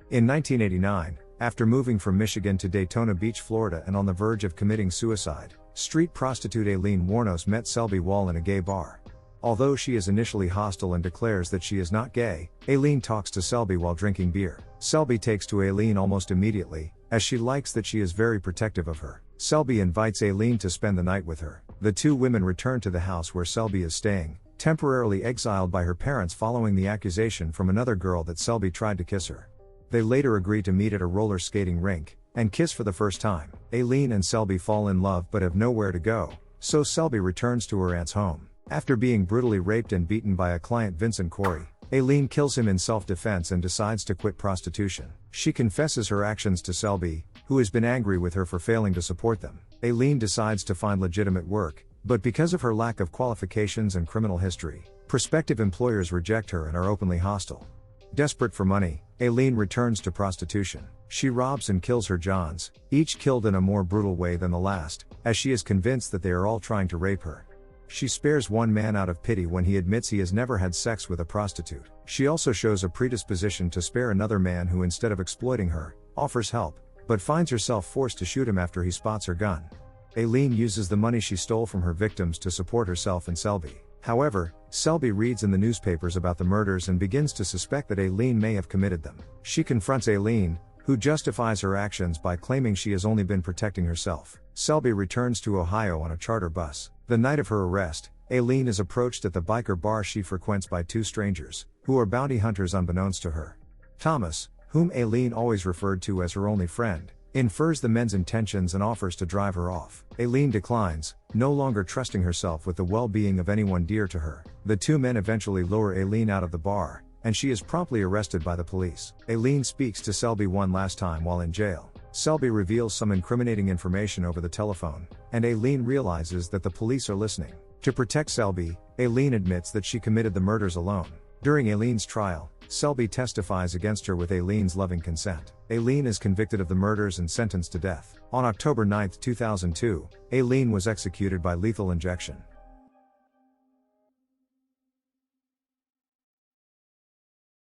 In 1989, after moving from Michigan to Daytona Beach, Florida and on the verge of committing suicide, street prostitute Aileen Wuornos met Selby while in a gay bar. Although she is initially hostile and declares that she is not gay, Aileen talks to Selby while drinking beer. Selby takes to Aileen almost immediately, as she likes that she is very protective of her. Selby invites Aileen to spend the night with her. The two women return to the house where Selby is staying, temporarily exiled by her parents following the accusation from another girl that Selby tried to kiss her. They later agree to meet at a roller skating rink, and kiss for the first time. Aileen and Selby fall in love but have nowhere to go, so Selby returns to her aunt's home. After being brutally raped and beaten by a client Vincent Corey, Aileen kills him in self-defense and decides to quit prostitution. She confesses her actions to Selby, who has been angry with her for failing to support them. Aileen decides to find legitimate work, but because of her lack of qualifications and criminal history, prospective employers reject her and are openly hostile. Desperate for money, Aileen returns to prostitution. She robs and kills her Johns, each killed in a more brutal way than the last, as she is convinced that they are all trying to rape her. She spares one man out of pity when he admits he has never had sex with a prostitute. She also shows a predisposition to spare another man who, instead of exploiting her, offers help, but finds herself forced to shoot him after he spots her gun. Aileen uses the money she stole from her victims to support herself and Selby. However, Selby reads in the newspapers about the murders and begins to suspect that Aileen may have committed them. She confronts Aileen, who justifies her actions by claiming she has only been protecting herself. Selby returns to Ohio on a charter bus. The night of her arrest, Aileen is approached at the biker bar she frequents by two strangers, who are bounty hunters unbeknownst to her. Thomas, whom Aileen always referred to as her only friend, infers the men's intentions and offers to drive her off. Aileen declines, no longer trusting herself with the well-being of anyone dear to her. The two men eventually lower Aileen out of the bar, and she is promptly arrested by the police. Aileen speaks to Selby one last time while in jail. Selby reveals some incriminating information over the telephone, and Aileen realizes that the police are listening. To protect Selby, Aileen admits that she committed the murders alone. During Aileen's trial, Selby testifies against her with Aileen's loving consent. Aileen is convicted of the murders and sentenced to death. On October 9, 2002, Aileen was executed by lethal injection.